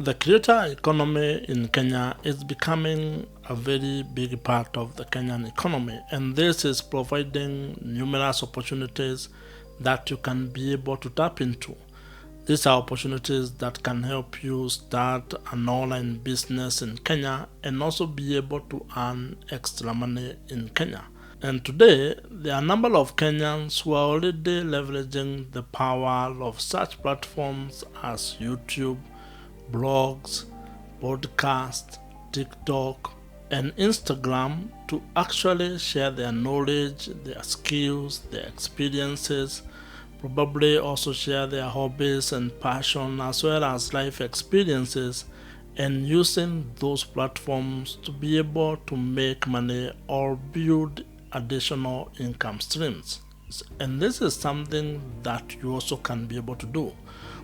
The creator economy in Kenya is becoming a very big part of the Kenyan economy, and this is providing numerous opportunities that you can be able to tap into. These are opportunities that can help you start an online business in Kenya and also be able to earn extra money in Kenya. And today, there are a number of Kenyans who are already leveraging the power of such platforms as YouTube, blogs, podcasts, TikTok, and Instagram to actually share their knowledge, their skills, their experiences, probably also share their hobbies and passion as well as life experiences, and using those platforms to be able to make money or build additional income streams. And this is something that you also can be able to do,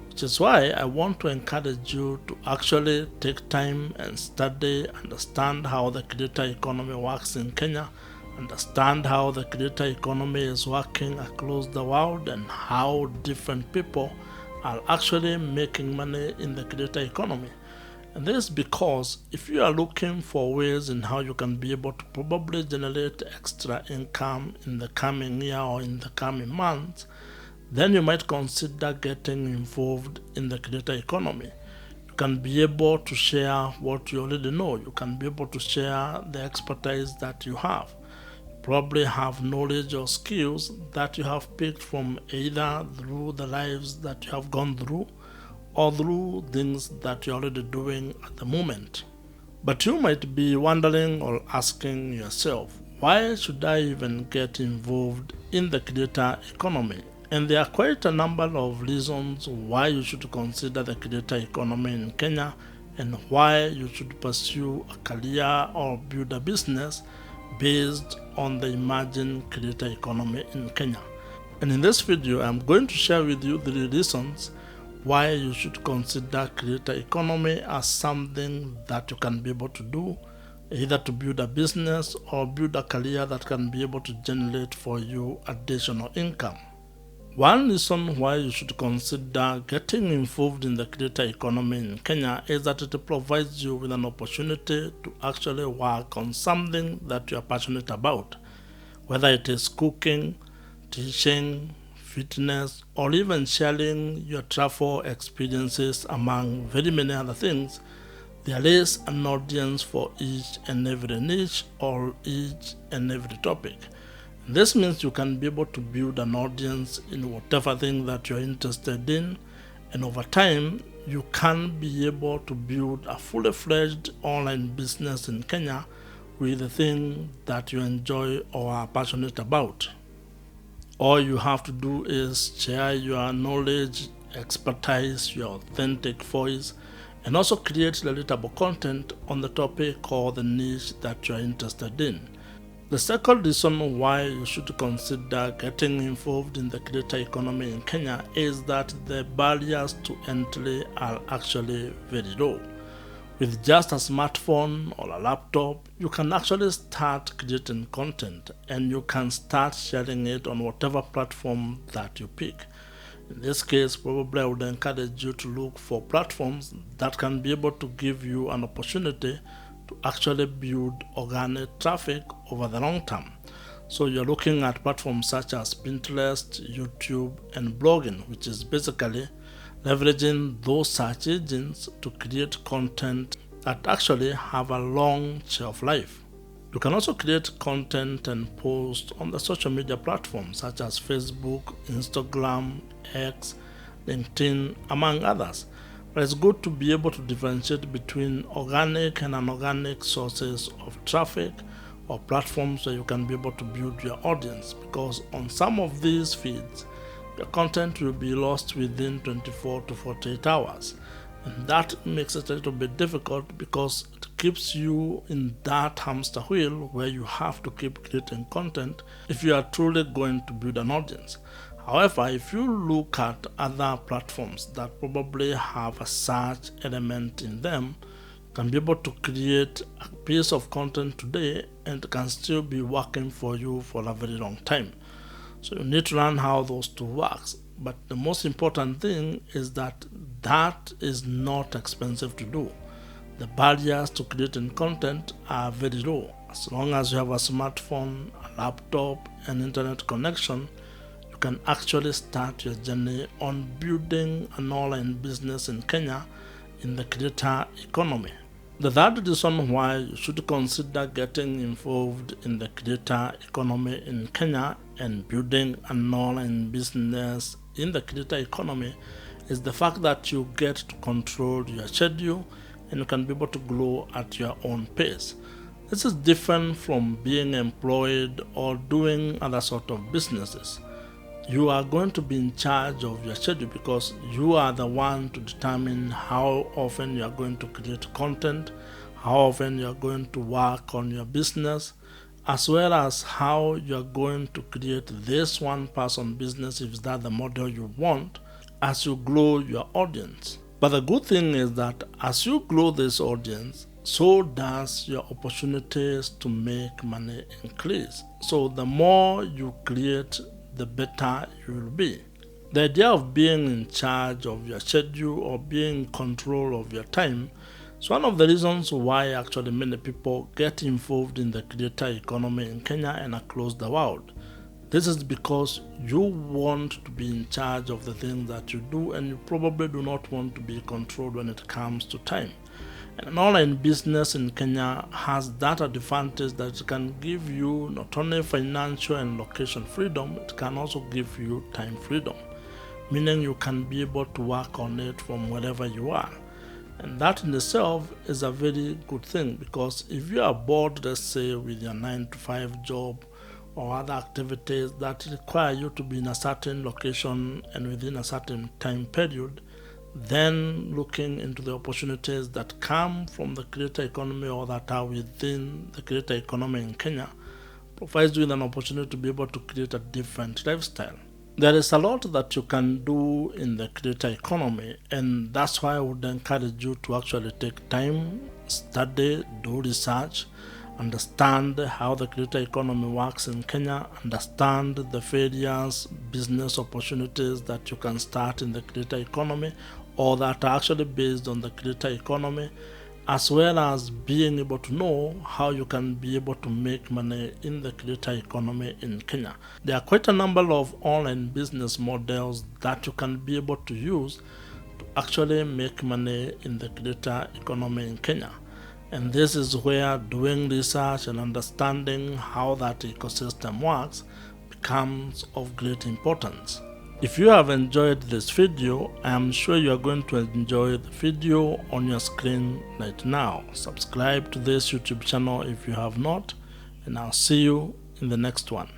which is why I want to encourage you to actually take time and study, understand how the creator economy works in Kenya, understand how the creator economy is working across the world, and how different people are actually making money in the creator economy. And this is because if you are looking for ways in how you can be able to probably generate extra income in the coming year or in the coming months, then you might consider getting involved in the creator economy. You can be able to share what you already know. You can be able to share the expertise that you have. You probably have knowledge or skills that you have picked from either through the lives that you have gone through or through things that you're already doing at the moment. But you might be wondering or asking yourself, why should I even get involved in the creator economy? And there are quite a number of reasons why you should consider the creator economy in Kenya and why you should pursue a career or build a business based on the emerging creator economy in Kenya. And in this video, I'm going to share with you the reasons why you should consider creator economy as something that you can be able to do, either to build a business or build a career that can be able to generate for you additional income. One reason why you should consider getting involved in the creator economy in Kenya is that it provides you with an opportunity to actually work on something that you are passionate about, whether it is cooking, teaching, fitness, or even sharing your travel experiences, among very many other things. There is an audience for each and every niche or each and every topic. This means you can be able to build an audience in whatever thing that you're interested in, and over time you can be able to build a fully fledged online business in Kenya with the thing that you enjoy or are passionate about. All you have to do is share your knowledge, expertise, your authentic voice, and also create relatable content on the topic or the niche that you are interested in. The second reason why you should consider getting involved in the creator economy in Kenya is that the barriers to entry are actually very low. With just a smartphone or a laptop, you can actually start creating content and you can start sharing it on whatever platform that you pick. In this case, probably I would encourage you to look for platforms that can be able to give you an opportunity to actually build organic traffic over the long term. So you're looking at platforms such as Pinterest, YouTube, and blogging, which is basically leveraging those search engines to create content that actually have a long shelf life. You can also create content and post on the social media platforms such as Facebook, Instagram, X, LinkedIn, among others. But it's good to be able to differentiate between organic and unorganic sources of traffic or platforms where you can be able to build your audience, because on some of these feeds, your content will be lost within 24 to 48 hours. And that makes it a little bit difficult because it keeps you in that hamster wheel where you have to keep creating content if you are truly going to build an audience. However, if you look at other platforms that probably have a search element in them, you can be able to create a piece of content today and it can still be working for you for a very long time. So you need to learn how those two works. But the most important thing is that that is not expensive to do. The barriers to creating content are very low. As long as you have a smartphone, a laptop, and internet connection, you can actually start your journey on building an online business in Kenya in the creator economy. The third reason why you should consider getting involved in the creator economy in Kenya and building an online business in the creator economy is the fact that you get to control your schedule and you can be able to grow at your own pace. This is different from being employed or doing other sort of businesses. You are going to be in charge of your schedule because you are the one to determine how often you are going to create content, how often you are going to work on your business, as well as how you are going to create this one-person business if that's the model you want as you grow your audience. But the good thing is that as you grow this audience, so does your opportunities to make money increase. So the more you create, the better you will be. The idea of being in charge of your schedule or being in control of your time is one of the reasons why actually many people get involved in the creator economy in Kenya and across the world. This is because you want to be in charge of the things that you do and you probably do not want to be controlled when it comes to time. And an online business in Kenya has that advantage that it can give you not only financial and location freedom, it can also give you time freedom, meaning you can be able to work on it from wherever you are. And that in itself is a very good thing because if you are bored, let's say, with your 9-to-5 job or other activities that require you to be in a certain location and within a certain time period, then looking into the opportunities that come from the creator economy or that are within the creator economy in Kenya provides you with an opportunity to be able to create a different lifestyle. There is a lot that you can do in the creator economy, and that's why I would encourage you to actually take time, study, do research, understand how the creator economy works in Kenya, understand the various business opportunities that you can start in the creator economy or that are actually based on the creator economy, as well as being able to know how you can be able to make money in the creator economy in Kenya. There are quite a number of online business models that you can be able to use to actually make money in the creator economy in Kenya. And this is where doing research and understanding how that ecosystem works becomes of great importance. If you have enjoyed this video, I am sure you are going to enjoy the video on your screen right now. Subscribe to this YouTube channel if you have not, and I'll see you in the next one.